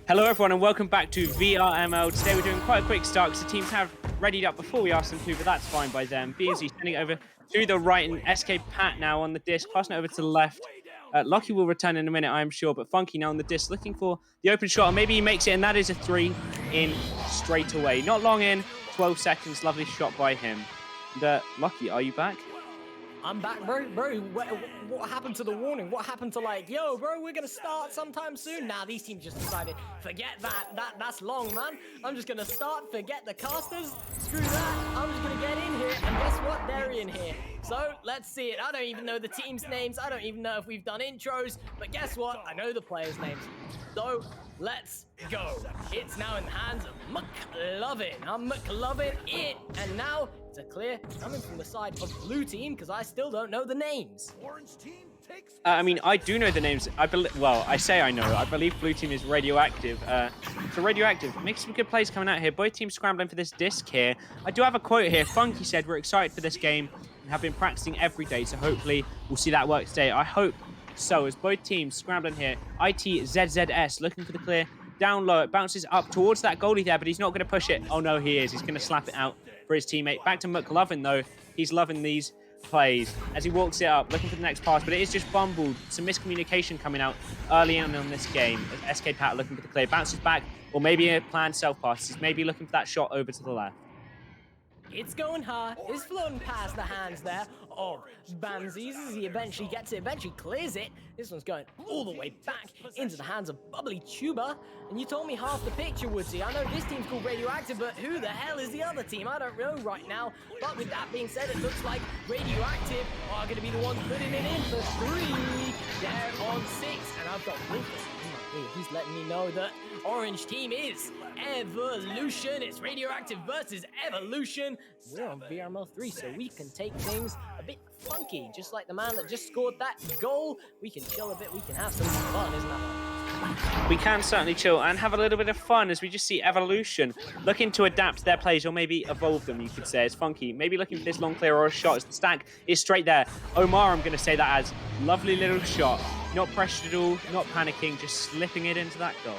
Hello everyone and welcome back to VRML. Today we're doing quite a quick start because the teams have readied up before we asked them to, but that's fine by them. BNZ sending it over to the right and SK Pat now on the disc, passing it over to the left. Lucky will return in a minute, I'm sure, but Funky now on the disc looking for the open shot, and maybe he makes it, and that is a 3 in straight away. Not long in, 12 seconds, lovely shot by him. And, Lucky, are you back? I'm back, bro. What happened to the warning? What happened to yo, bro, we're gonna start sometime soon? Nah, these teams just decided, forget that. That's long, man. I'm just gonna start, forget the casters. Screw that. I'm just gonna get in here, and guess what? They're in here. So, let's see it. I don't even know the team's names. I don't even know if we've done intros, but guess what? I know the players' names. So, let's go. It's now in the hands of McLovin. I'm McLovin it, and now it's a clear coming from the side of blue team because I still don't know the names. Orange team takes. I do know the names. I say I know. I believe blue team is Radioactive. So Radioactive makes some good plays coming out here. Both teams scrambling for this disc here. I do have a quote here. Funky said, "We're excited for this game and have been practicing every day. So hopefully we'll see that work today." I hope so. As both teams scrambling here, ITZZS looking for the clear. Down low, it bounces up towards that goalie there, but he's not going to push it. Oh no, he is. He's going to slap it out for his teammate. Back to McLovin though. He's loving these plays as he walks it up, looking for the next pass, but it is just bumbled. Some miscommunication coming out early on this game. As SK Pat looking for the clear, bounces back, or maybe a planned self-pass. He's maybe looking for that shot over to the left. It's going hard. It's floating past the hands there of Banzies as he eventually gets it, eventually clears it. This one's going all the way back into the hands of Bubbly Tuba. And you told me half the picture, Woodsy. I know this team's called Radioactive, but who the hell is the other team? I don't know right now. But with that being said, it looks like Radioactive are going to be the ones putting it in for 3. They're on 6. And I've got Wolfo. He's letting me know that orange team is Evolution. It's Radioactive versus Evolution. We're on VRML 3, so we can take things a bit funky. Just like the man that just scored that goal. We can chill a bit. We can have some fun, isn't that? We can certainly chill and have a little bit of fun as we just see Evolution looking to adapt their plays or maybe evolve them, you could say, as Funky. Maybe looking for this long clear or a shot as the stack is straight there. Omar, I'm going to say that as lovely little shot. Not pressured at all, not panicking, just slipping it into that goal.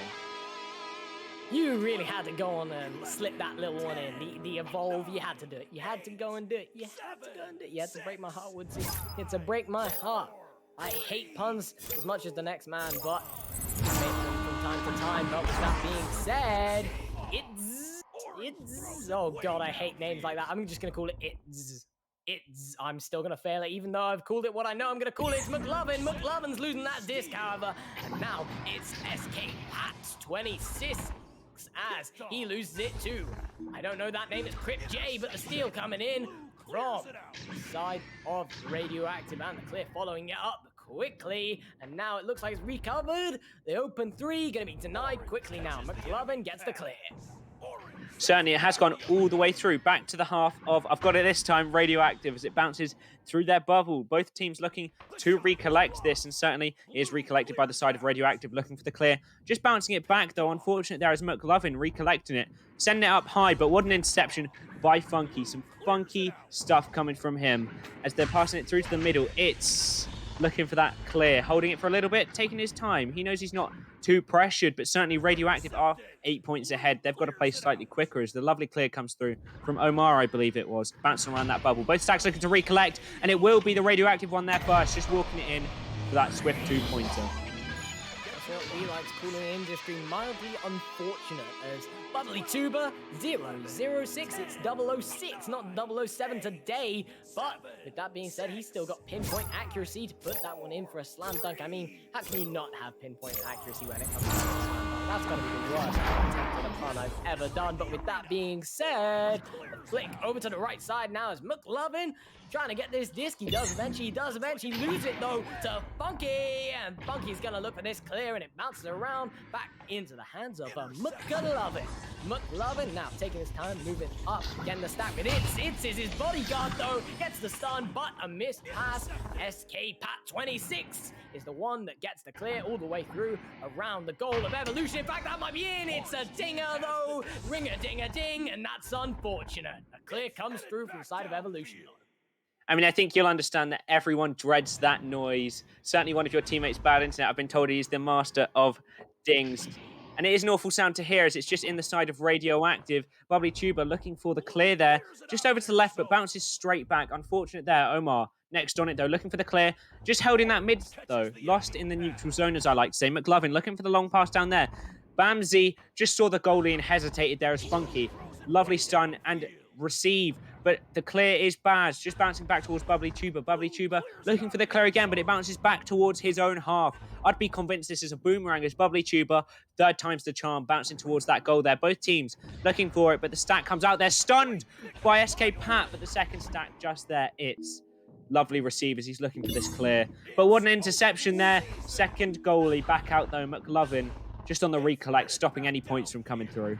You really had to go on and slip that little one in. The evolve, you had to do it. You had to go and do it. You had to go and do it. You had to break my heart, Woodsy. You had to break my heart. I hate puns as much as the next man, but I make them from time to time. But with that being said, it's oh god, I hate names like that. I'm just gonna call it I'm still gonna fail it, even though I've called it what I know I'm gonna call it. It's McLovin. McLovin's losing that disc, however, and now it's SK Pat 26 as he loses it too. I don't know that name. It's Crypt J, but the steal coming in from the side of Radioactive and the clear following it up quickly, and now it looks like it's recovered. The open 3 gonna be denied quickly now. McLovin gets the clear. Certainly, it has gone all the way through, back to the half of, I've got it this time, Radioactive, as it bounces through their bubble. Both teams looking to recollect this, and certainly is recollected by the side of Radioactive, looking for the clear. Just bouncing it back, though. Unfortunate there is McLovin recollecting it, sending it up high, but what an interception by Funky. Some funky stuff coming from him as they're passing it through to the middle. It's looking for that clear, holding it for a little bit, taking his time. He knows he's not too pressured, but certainly Radioactive are 8 points ahead. They've got to play slightly quicker as the lovely clear comes through from Omar, I believe it was, bouncing around that bubble. Both stacks looking to recollect, and it will be the Radioactive one there first, just walking it in for that swift 2-pointer. That's what we like to call in industry mildly unfortunate, as Bubbly Tuber 006, it's 006, not 007 today. But with that being said, he's still got pinpoint accuracy to put that one in for a slam dunk. I mean, how can you not have pinpoint accuracy when it comes to a slam dunk? That's got to be the worst attempt at a pun I've ever done. But with that being said, the flick over to the right side now is McLovin trying to get this disc. He does eventually lose it though to Funky, and Funky's gonna look for this clear, and it bounces around back into the hands of McLovin. McLovin now taking his time, moving up, getting the stack with It's is his bodyguard though, gets the stun, but a missed pass. SK Pat 26 is the one that gets the clear all the way through around the goal of Evolution. In fact, that might be in. It's a dinger though, ring-a-ding-a-ding, and that's unfortunate. A clear comes through from the side of Evolution. I mean, I think you'll understand that everyone dreads that noise. Certainly one of your teammates, Bad Internet, I've been told he's the master of dings. And it is an awful sound to hear as it's just in the side of Radioactive. Bubbly Tuber looking for the clear there. Just over to the left, but bounces straight back. Unfortunate there. Omar next on it, though, looking for the clear. Just held in that mid, though. Lost in the neutral zone, as I like to say. McLovin looking for the long pass down there. Bamsey just saw the goalie and hesitated there as Funky. Lovely stun and receive, but the clear is Baz, just bouncing back towards Bubbly Tuber. Bubbly Tuber looking for the clear again, but it bounces back towards his own half. I'd be convinced this is a boomerang as Bubbly Tuber, third time's the charm, bouncing towards that goal there. Both teams looking for it, but the stack comes out there, stunned by SK Pat, but the second stack just there, it's lovely receive as he's looking for this clear. But what an interception there. Second goalie back out though, McLovin, just on the recollect, stopping any points from coming through.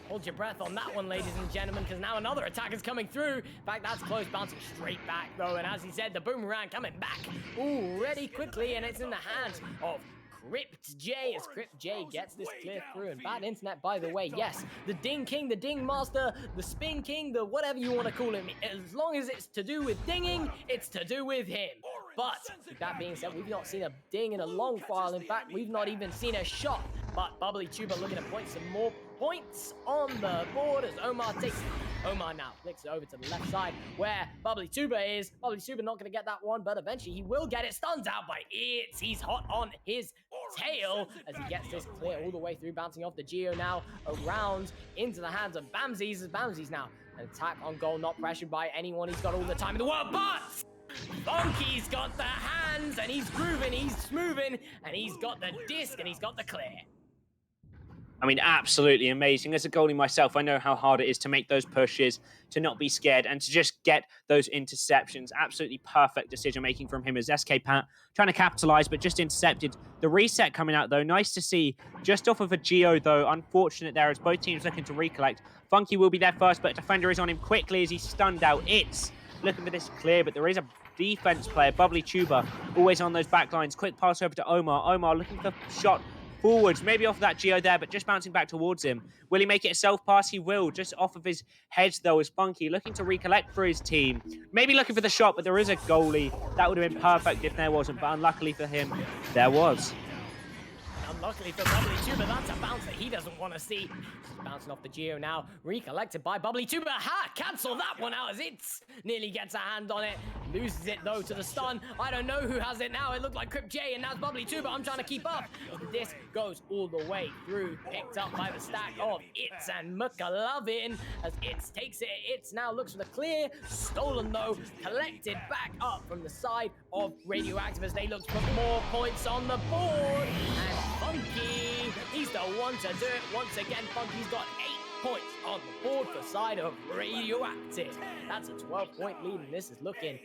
Hold your breath on that one, ladies and gentlemen, because now another attack is coming through. In fact, that's close, bouncing straight back, though. And as he said, the boomerang coming back already quickly, and it's in the hands of Crypt J, as Crypt J gets this clear through. And Bad Internet, by the way, yes, the Ding King, the Ding Master, the Spin King, the whatever you want to call him, as long as it's to do with dinging, it's to do with him. But with that being said, we've not seen a ding in a long while. In fact, we've not even seen a shot. But Bubbly Tuber looking to point some more points on the board as Omar takes it. Omar now flicks it over to the left side where Bubbly Tuber is. Bubbly Tuber not going to get that one, but eventually he will get it. Stuns out by It's. He's hot on his tail as he gets this clear all the way through, bouncing off the Geo now around into the hands of Bamsies. As Bamsies now an attack on goal, not pressured by anyone. He's got all the time in the world, but Funky's got the hands and he's grooving, he's smoothing, and he's got the disc and he's got the clear. I mean, absolutely amazing. As a goalie myself, I know how hard it is to make those pushes, to not be scared, and to just get those interceptions. Absolutely perfect decision-making from him as SK Pat trying to capitalize, but just intercepted. The reset coming out, though, nice to see. Just off of a Geo, though, unfortunate there as both teams looking to recollect. Funky will be there first, but defender is on him quickly as he's stunned out. It's looking for this clear, but there is a defense player, Bubbly Tuber, always on those back lines. Quick pass over to Omar. Omar looking for the shot forwards, maybe off that Geo there, but just bouncing back towards him. Will he make it a self-pass? He will, just off of his head, though, is Funky, looking to recollect for his team. Maybe looking for the shot, but there is a goalie. That would have been perfect if there wasn't, but unluckily for him, there was. Unluckily for Bubbly Tuber, that's a bounce that he doesn't want to see. He's bouncing off the Geo now, recollected by Bubbly Tuber. Ha! Cancel that one out as It's nearly gets a hand on it. Loses it though to the stun. I don't know who has it now. It looked like Crypt J, and now it's Bubbly Tuber. I'm trying to keep up. This goes all the way through, picked up by the stack of It's and McLovin as It's takes it. It's now looks for the clear. Stolen though, collected back up from the side of Radioactive as they look for more points on the board. And Funky, he's the one to do it. Once again, Funky's got 8 points on the board for side of Radioactive. That's a 12-point lead, and this is looking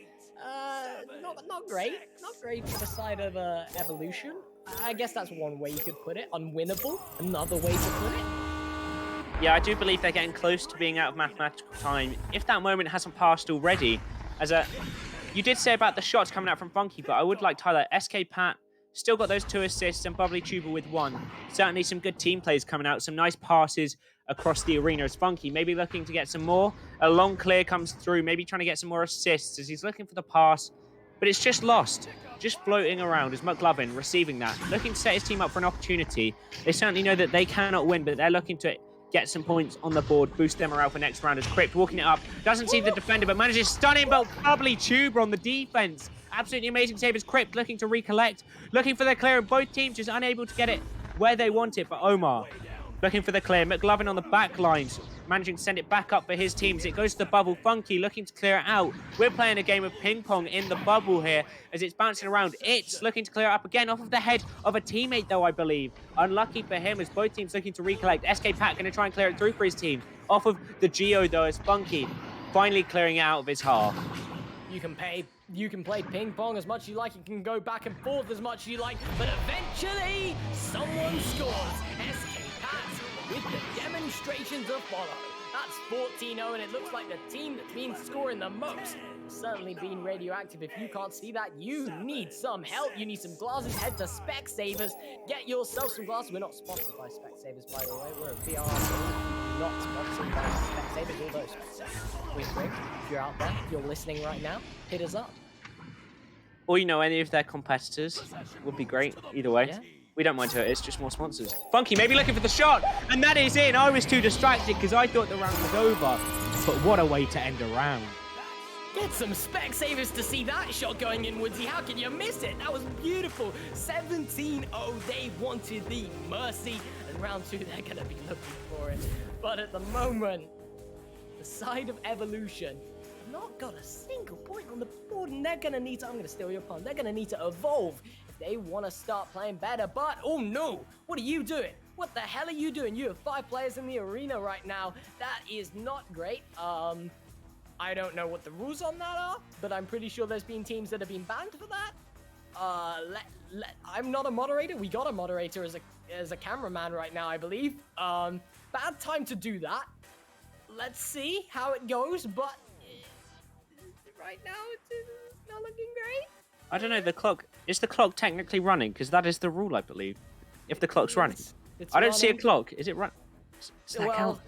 not great. Not great for the side of Evolution. I guess that's one way you could put it. Unwinnable, another way to put it. Yeah, I do believe they're getting close to being out of mathematical time, if that moment hasn't passed already. You did say about the shots coming out from Funky, but I would like to highlight SK Pat still got those 2 assists and Bubbly Tuber with 1. Certainly some good team plays coming out, some nice passes across the arena as Funky maybe looking to get some more. A long clear comes through, maybe trying to get some more assists as he's looking for the pass. but it's just lost. Just floating around is McLovin receiving that, looking to set his team up for an opportunity. They certainly know that they cannot win, but they're looking to get some points on the board, boost their morale for next round as Crypt walking it up. Doesn't see the defender, but manages to stun him, but Bubbly Tuber on the defense. Absolutely amazing save as Crypt looking to recollect, looking for the clear, and both teams just unable to get it where they want it, but Omar looking for the clear. McLovin on the back lines, managing to send it back up for his teams. It goes to the bubble. Funky looking to clear it out. We're playing a game of ping pong in the bubble here as it's bouncing around. It's looking to clear it up again off of the head of a teammate, though, I believe. Unlucky for him as both teams looking to recollect. SK Pat going to try and clear it through for his team. Off of the Geo, though, as Funky finally clearing it out of his half. You can play ping pong as much as you like, you can go back and forth as much as you like, but eventually someone scores. SK Pats with the demonstration to follow. That's 14-0, and it looks like the team that's been scoring the most has certainly been Radioactive. If you can't see that, you need some help. You need some glasses. Head to Specsavers. Get yourself some glasses. We're not sponsored by Specsavers, by the way. We're a VRML, not sponsored by Specsavers, although Specsavers. Wink, wink. If you're out there, if you're listening right now, hit us up. Or, any of their competitors would be great. Either way. Yeah. We don't mind who it is, just more sponsors. Funky maybe looking for the shot, and that is in. I was too distracted because I thought the round was over. But what a way to end a round. Get some Specsavers to see that shot going in, Woodsy. How can you miss it? That was beautiful. 17-0, they wanted the mercy. And round two, they're going to be looking for it. But at the moment, the side of Evolution have not got a single point on the board, and they're going to need to, I'm going to steal your pun, they're going to need to evolve if they want to start playing better. But, oh no, what are you doing? What the hell are you doing? You have 5 players in the arena right now. That is not great. I don't know what the rules on that are, but I'm pretty sure there's been teams that have been banned for that. I'm not a moderator. We got a moderator as a cameraman right now, I believe. Bad time to do that. Let's see how it goes, but right now it's not looking great. I don't know, is the clock technically running? Because that is the rule, I believe. If the clock's running. I don't see a clock. Is it run? Does that count?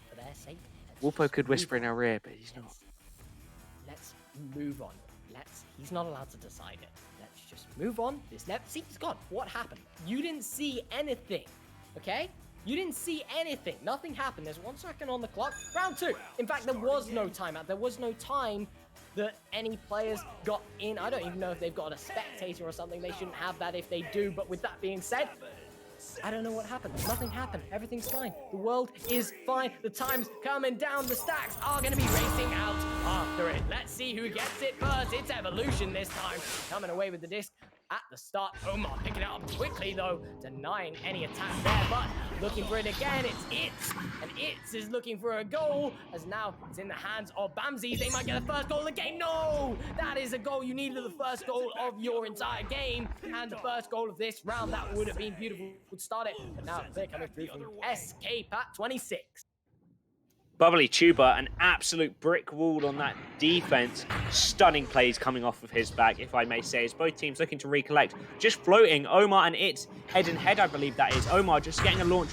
For their sake, Wolfo could whisper in our ear, but he's not. Let's move on. He's not allowed to decide it. Let's just move on. See, he's gone. What happened? You didn't see anything, okay? You didn't see anything. Nothing happened. There's 1 second on the clock. Round 2. In fact, there was no timeout. There was no time that any players got in. I don't even know if they've got a spectator or something. They shouldn't have that if they do. But with that being said, I don't know what happened. Nothing happened. Everything's fine. The world is fine. The time's coming down. The stacks are going to be racing out after it. Let's see who gets it first. It's Evolution this time. Coming away with the disc at the start. Omar picking it up quickly, though, denying any attack there, but looking for it again. It's and It's is looking for a goal, as now it's in the hands of Bamsies. They might get the first goal of the game. No! That is a goal. You needed the first goal of your entire game, and the first goal of this round. That would have been beautiful. Would start it, but now they're coming through from SK Pat 26. Bubbly Tuber, an absolute brick wall on that defense. Stunning plays coming off of his back, if I may say, as both teams looking to recollect. Just floating, Omar and It's head and head, I believe that is. Omar just getting a launch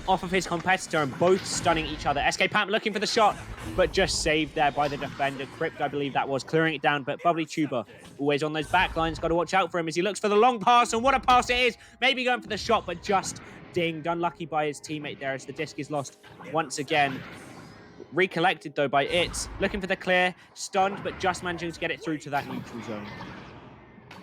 off of his competitor and both stunning each other. SK Pam looking for the shot, but just saved there by the defender. Crypt, I believe that was, clearing it down, but Bubbly Tuber always on those back lines. Got to watch out for him as he looks for the long pass, and what a pass it is. Maybe going for the shot, but just dinged. Unlucky by his teammate there as the disc is lost once again. Recollected, though, by It's. Looking for the clear. Stunned, but just managing to get it through to that neutral zone.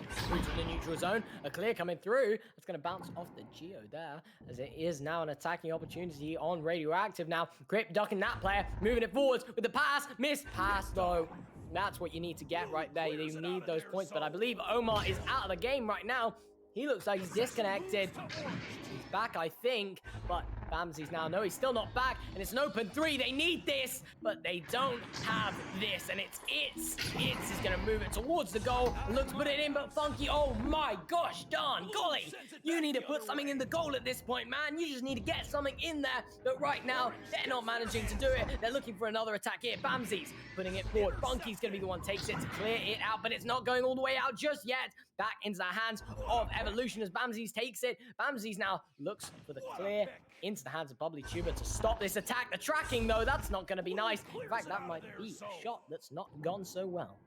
Through to the neutral zone. A clear coming through. It's going to bounce off the Geo there, as it is now an attacking opportunity on Radioactive now. Grip ducking that player, moving it forwards with the pass. Missed pass, though. That's what you need to get right there. You need those points, but I believe Omar is out of the game right now. He looks like he's disconnected. He's back, I think, but Bamsies now, no, he's still not back, and it's an open 3. They need this, but they don't have this, and It's is going to move it towards the goal, and looks to put it in, but Funky, oh my gosh, darn, golly, you need to put something in the goal at this point, man. You just need to get something in there, but right now, they're not managing to do it. They're looking for another attack here. Bamsies putting it forward. Funky's going to be the one who takes it to clear it out, but it's not going all the way out just yet. Back into the hands of Evolution as Bamsies takes it. Bamsies now looks for the clear. into the hands of Bubbly Tuber to stop this attack. The tracking, though, that's not going to be nice. In fact, that might be a shot that's not gone so well.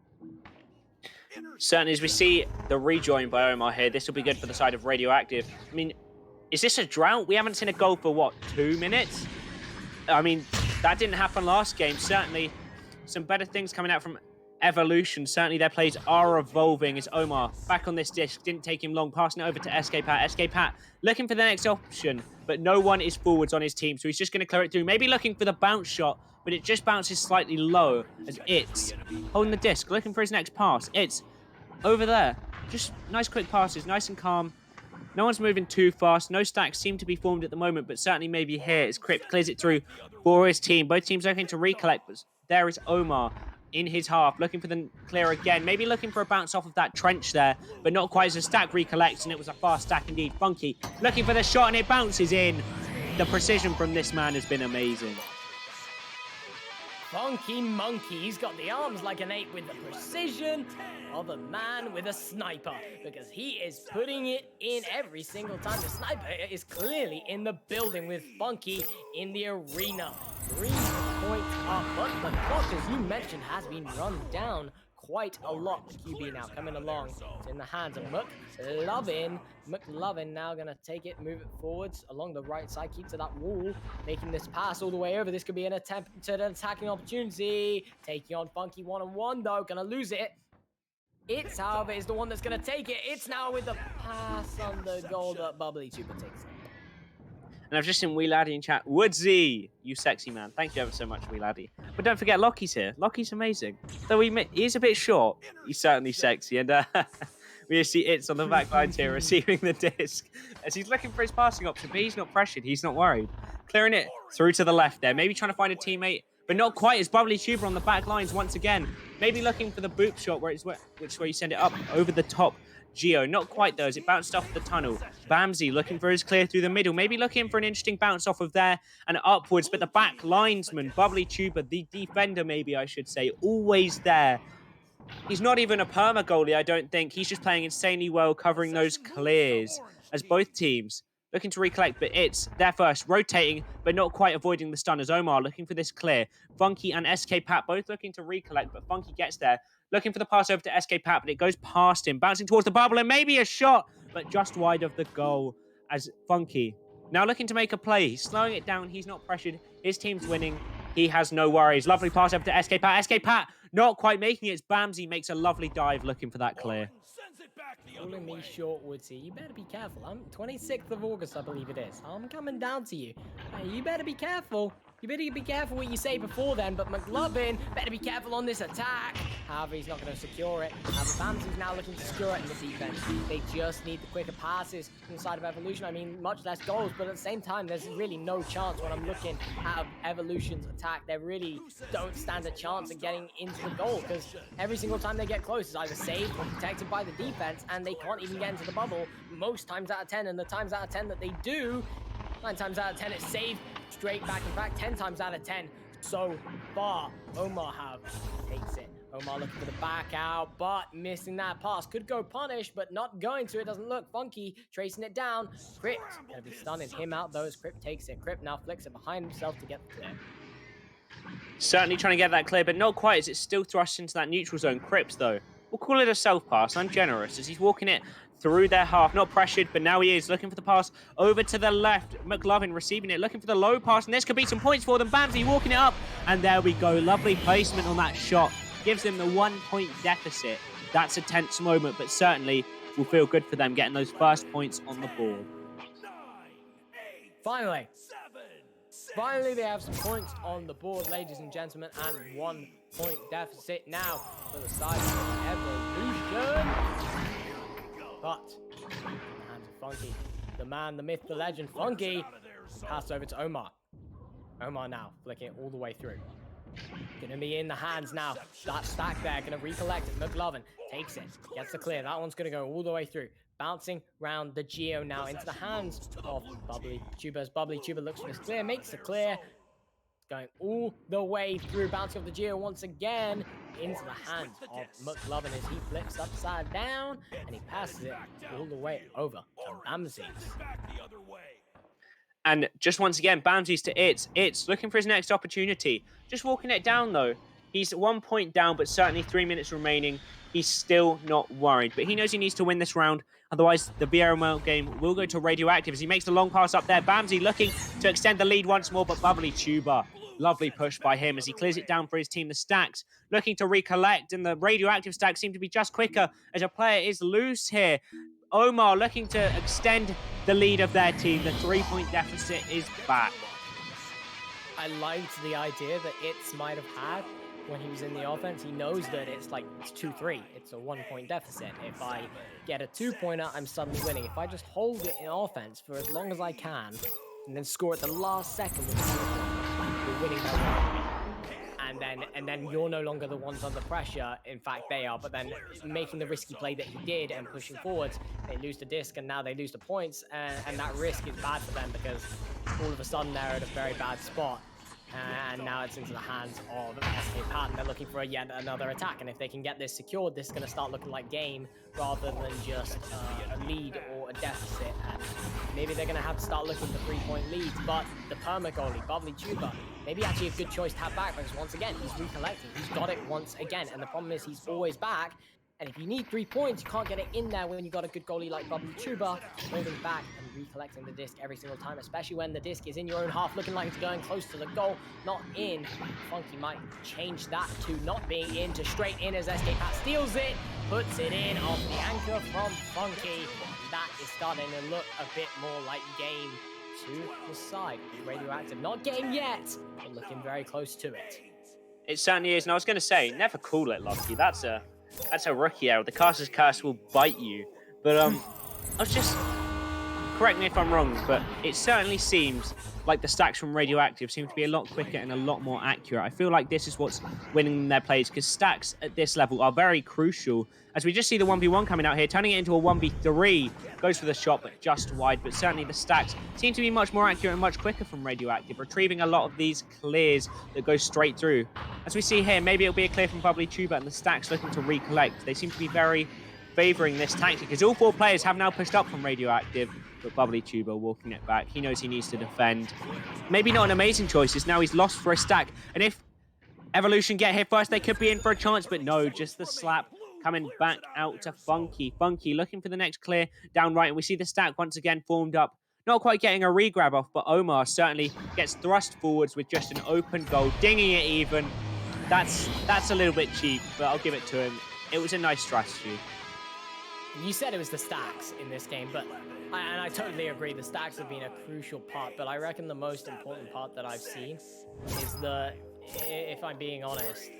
Certainly, as we see the rejoin by Omar here, this will be good for the side of Radioactive. I mean, is this a drought? We haven't seen a goal for, what, 2 minutes? I mean, that didn't happen last game. Certainly, some better things coming out from Evolution. Certainly, their plays are evolving as Omar back on this disc. Didn't take him long, passing it over to SK Pat. SK Pat looking for the next option, but no one is forwards on his team, so he's just going to clear it through. Maybe looking for the bounce shot, but it just bounces slightly low as it's holding the disc, looking for his next pass. It's over there. Just nice quick passes, nice and calm. No one's moving too fast. No stacks seem to be formed at the moment, but certainly maybe here as Crypt clears it through for his team. Both teams looking to recollect, but there is Omar in his half, looking for the clear again. Maybe looking for a bounce off of that trench there, but not quite as a stack recollects, and it was a fast stack indeed. Funky looking for the shot, and it bounces in. The precision from this man has been amazing. Funky Monkey, he's got the arms like an ape with the precision of a man with a sniper, because he is putting it in every single time. The sniper is clearly in the building with Funky in the arena. 3 points up, but the clock, as you mentioned, has been run down quite a lot. The QB now coming along. It's in the hands of McLovin. McLovin now going to take it, move it forwards along the right side, keep to that wall, making this pass all the way over. This could be an attempt at an attacking opportunity. Taking on Funky one-on-one, though. Going to lose it. It's, however, is the one that's going to take it. It's now with the pass on the goal that Bubbly Tuber takes it. And I've just seen Wee Laddie in chat. Woodsy, you sexy man. Thank you ever so much, Wee Laddie. But don't forget, Lockie's here. Lockie's amazing. Though he's a bit short, he's certainly sexy. And we see It's on the back lines here, receiving the disc. As he's looking for his passing option, but he's not pressured. He's not worried. Clearing it through to the left there. Maybe trying to find a teammate, but not quite, as Bubbly Tuber on the back lines once again. Maybe looking for the boop shot, which is where you send it up over the top. Geo, not quite though, as it bounced off the tunnel. Bamsey looking for his clear through the middle, maybe looking for an interesting bounce off of there and upwards, but the back linesman, Bubbly Tuber, the defender maybe I should say, always there. He's not even a perma goalie, I don't think. He's just playing insanely well, covering those clears as both teams looking to recollect, but It's there first, rotating, but not quite avoiding the stun as Omar looking for this clear. Funky and SK Pat both looking to recollect, but Funky gets there. Looking for the pass over to SK Pat, but it goes past him, bouncing towards the bubble, and maybe a shot, but just wide of the goal as Funky now looking to make a play. He's slowing it down. He's not pressured. His team's winning. He has no worries. Lovely pass over to SK Pat. SK Pat not quite making it. It's Bamsey makes a lovely dive looking for that clear. Calling me short, Woodsy. You better be careful. I'm 26th of August, I believe it is. I'm coming down to you. Hey, you better be careful. You better be careful what you say before then, but McLovin better be careful on this attack. However, he's not going to secure it. Bamsey's now looking to secure it in the defense. They just need the quicker passes inside of Evolution. I mean, much less goals, but at the same time, there's really no chance when I'm looking at Evolution's attack. They really don't stand a chance of getting into the goal, because every single time they get close, it's either saved or protected by the defense, and they can't even get into the bubble most times out of 10. And the times out of 10 that they do, 9 times out of 10 it's saved straight back. In fact, 10 times out of 10 so far. Omar takes it. Omar looking for the back out, but missing that pass. Could go punish, but not going to. It doesn't look. Funky tracing it down. Crypt gonna be stunning him out though as Crypt takes it. Crypt now flicks it behind himself to get the clear. Certainly trying to get that clear, but not quite, as it's still thrust into that neutral zone. Crypt though, we'll call it a self-pass. I'm generous as he's walking it through their half. Not pressured, but now he is looking for the pass over to the left. McLovin receiving it, looking for the low pass, and this could be some points for them. Bamsey walking it up, and there we go. Lovely placement on that shot. Gives them the 1-point deficit. That's a tense moment, but certainly will feel good for them getting those first points on the board. Finally, they have some points on the board, ladies and gentlemen, and 1-point deficit now for the side of Evolution. But, hands of Funky, the man, the myth, the legend, Funky, passed over to Omar. Omar now flicking it all the way through. Gonna be in the hands now. That stack there, gonna recollect it. McLovin takes it, gets the clear. That one's gonna go all the way through. Bouncing round the Geo now into the hands of Bubbly Tuber. As Bubbly Tuber looks for this clear, makes the clear. Going all the way through, bouncing off the Geo once again into the hands of McLovin as he flips upside down and he passes it all the way over to Bamsey. And just once again, bounties to It's looking for his next opportunity. Just walking it down though. He's 1 point down, but certainly 3 minutes remaining. He's still not worried, but he knows he needs to win this round. Otherwise, the VRML game will go to Radioactive as he makes the long pass up there. Bamsey looking to extend the lead once more, but Bubbly Tuba, lovely push by him as he clears it down for his team. The stacks looking to recollect, and the Radioactive stacks seem to be just quicker as a player is loose here. Omar looking to extend the lead of their team. The 3-point deficit is back. I liked the idea that It's might have had when he was in the offense. He knows that it's 2-3. It's a 1-point deficit. If I get a 2-pointer, I'm suddenly winning. If I just hold it in offense for as long as I can and then score at the last second with a 2-pointer, you're winning by one. And then you're no longer the ones under pressure. In fact, they are. But then making the risky play that he did and pushing forwards, they lose the disc and now they lose the points. And that risk is bad for them because all of a sudden they're at a very bad spot. And now it's into the hands of SK Pat, and they're looking for yet another attack. And if they can get this secured, this is going to start looking like game rather than just a lead or a deficit. And maybe they're going to have to start looking for 3-point leads. But the perma goalie, Bubbly Tuba, maybe actually a good choice to have back because once again, he's recollecting. He's got it once again. And the problem is he's always back. And if you need 3 points, you can't get it in there when you got a good goalie like Bubbly Tuba holding back and recollecting the disc every single time, especially when the disc is in your own half, looking like it's going close to the goal, not in. Funky might change that to not being in, to straight in as SK Pat steals it, puts it in off the anchor from Funky. That is starting to look a bit more like game to the side. Radioactive, not game yet, but looking very close to it. It certainly is, and I was going to say, never call it, Lucky. That's a rookie error. The caster's curse will bite you. But I was just, correct me if I'm wrong, but it certainly seems like the stacks from Radioactive seem to be a lot quicker and a lot more accurate. I feel like this is what's winning their plays, because stacks at this level are very crucial. As we just see the 1v1 coming out here, turning it into a 1v3, goes for the shot, but just wide. But certainly the stacks seem to be much more accurate and much quicker from Radioactive, retrieving a lot of these clears that go straight through. As we see here, maybe it'll be a clear from Bubbly Tuba, and the stacks looking to recollect. They seem to be very favoring this tactic, because all 4 players have now pushed up from Radioactive, but Bubbly Tuba walking it back. He knows he needs to defend. Maybe not an amazing choice, as now he's lost for a stack, and if Evolution get here first, they could be in for a chance, but no, just the slap coming back out to Funky. Funky looking for the next clear down right, and we see the stack once again formed up. Not quite getting a re-grab off, but Omar certainly gets thrust forwards with just an open goal, dinging it even. That's a little bit cheap, but I'll give it to him. It was a nice strategy. You said it was the stacks in this game, but I totally agree. The stacks have been a crucial part, but I reckon the most important part that I've seen is if I'm being honest,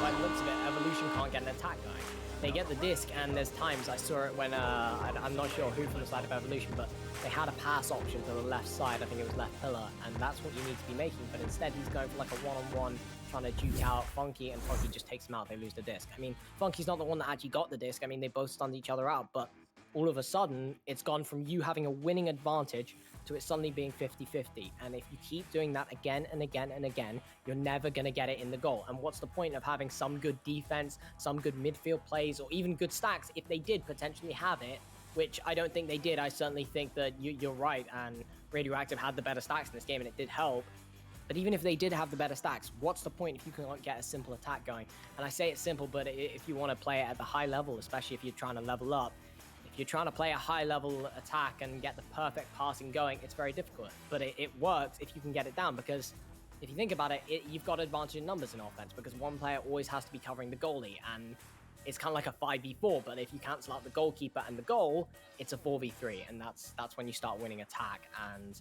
by the looks of it, Evolution can't get an attack going. They get the disc, and there's times I saw it when, I'm not sure who from the side of Evolution, but they had a pass option to the left side. I think it was left pillar, and that's what you need to be making. But instead, he's going for like a one-on-one, trying to duke out Funky, and Funky just takes him out. They lose the disc. I mean, Funky's not the one that actually got the disc. I mean, they both stunned each other out, but all of a sudden, it's gone from you having a winning advantage to it suddenly being 50-50. And if you keep doing that again and again and again, you're never going to get it in the goal. And what's the point of having some good defense, some good midfield plays, or even good stacks if they did potentially have it, which I don't think they did. I certainly think that you're right, and Radioactive had the better stacks in this game, and it did help. But even if they did have the better stacks, what's the point if you can't get a simple attack going? And I say it's simple, but if you want to play it at the high level, especially if you're trying to level up, if you're trying to play a high-level attack and get the perfect passing going, it's very difficult. But it works if you can get it down, because if you think about it, you've got advantage in numbers in offense, because one player always has to be covering the goalie, and it's kind of like a 5v4, but if you cancel out the goalkeeper and the goal, it's a 4v3, and that's when you start winning attack. And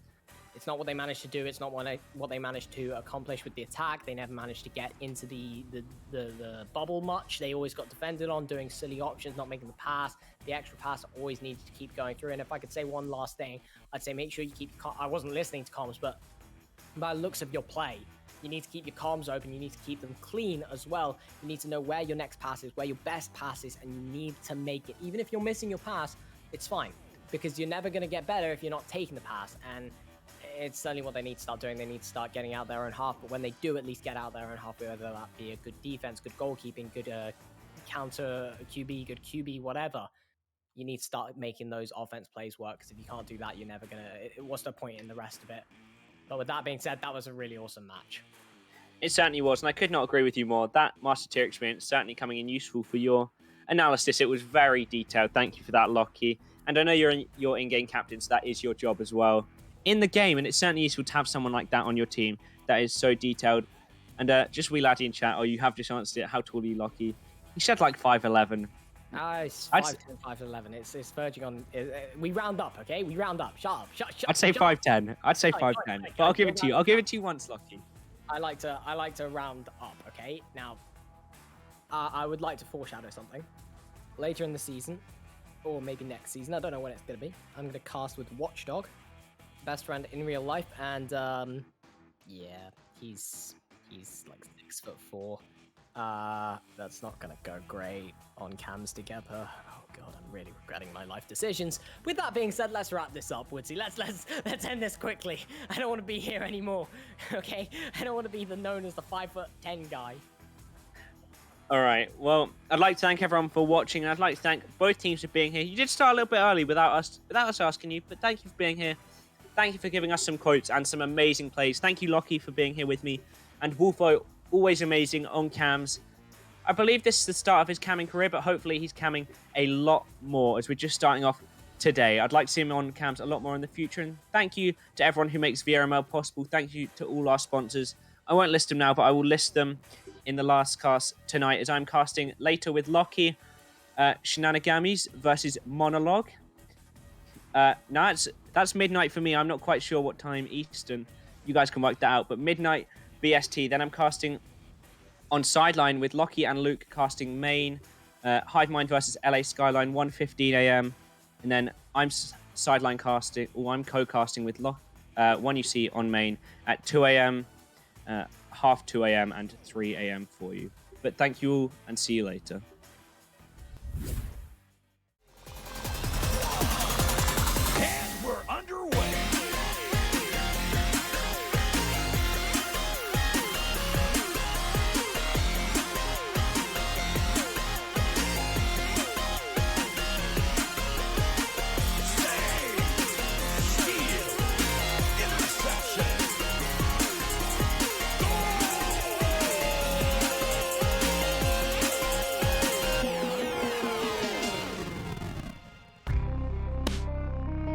it's not what they managed to do. It's not what they managed to accomplish with the attack. They never managed to get into the bubble much. They always got defended on, doing silly options, not making the pass. The extra pass always needed to keep going through. And if I could say one last thing, I'd say make sure you keep... I wasn't listening to comms, but by the looks of your play, you need to keep your comms open. You need to keep them clean as well. You need to know where your next pass is, where your best pass is, and you need to make it. Even if you're missing your pass, it's fine, because you're never going to get better if you're not taking the pass. And it's certainly what they need to start doing. They need to start getting out their own half, but when they do at least get out their own half, whether that be a good defense, good goalkeeping, good counter QB, good QB, whatever, you need to start making those offense plays work, because if you can't do that, you're never gonna. What's the point in the rest of it? But with that being said, that was a really awesome match. It certainly was, and I could not agree with you more. That Master Tier experience certainly coming in useful for your analysis. It was very detailed. Thank you for that, Lockie. And I know you're in-game captain, so that is your job as well in the game, and it's certainly useful to have someone like that on your team that is so detailed. And just wee laddie in chat, or you have just answered it. How tall are you, Lockie? He said like 5'11". It's 5'10", 5'11". It's verging on. We round up, okay? We round up. Shut up. Shut. I'd say 5'10". I'd say 5'10". But I'll give it to you. I'll give it to you once, Lockie. I like to round up, okay? Now, I would like to foreshadow something. Later in the season, or maybe next season, I don't know when it's gonna be. I'm gonna cast with Watchdog, best friend in real life, and yeah, he's like 6'4". That's not gonna go great on cams together. Oh god, I'm really regretting my life decisions. With that being said, let's wrap this up, Woodsy. Let's end this quickly. I don't want to be here anymore. Okay, I don't want to be known as the 5'10" guy. All right. Well, I'd like to thank everyone for watching. I'd like to thank both teams for being here. You did start a little bit early without us asking you, but thank you for being here. Thank you for giving us some quotes and some amazing plays. Thank you, Lockie, for being here with me, and Wolfo, always amazing on cams. I believe this is the start of his camming career, but hopefully he's camming a lot more as we're just starting off today. I'd like to see him on cams a lot more in the future. And thank you to everyone who makes VRML possible. Thank you to all our sponsors. I won't list them now, but I will list them in the last cast tonight as I'm casting later with Lockie. Shenanigamis versus Monologue. Now that's midnight for me. I'm not quite sure what time Eastern. You guys can work that out. But midnight BST. Then I'm casting on Sideline with Lockie and Luke casting main. Hive Mind versus LA Skyline, 1:15 a.m. And then I'm Sideline casting, or I'm co-casting with One You See on main at 2 a.m., half 2 a.m. and 3 a.m. for you. But thank you all and see you later. And we're underway.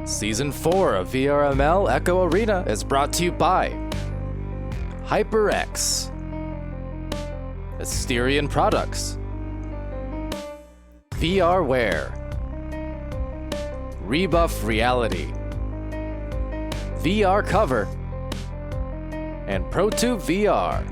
Season 4 of VRML Echo Arena is brought to you by HyperX, Asterion Products, VRware, Rebuff Reality, VR Cover, and ProTube VR.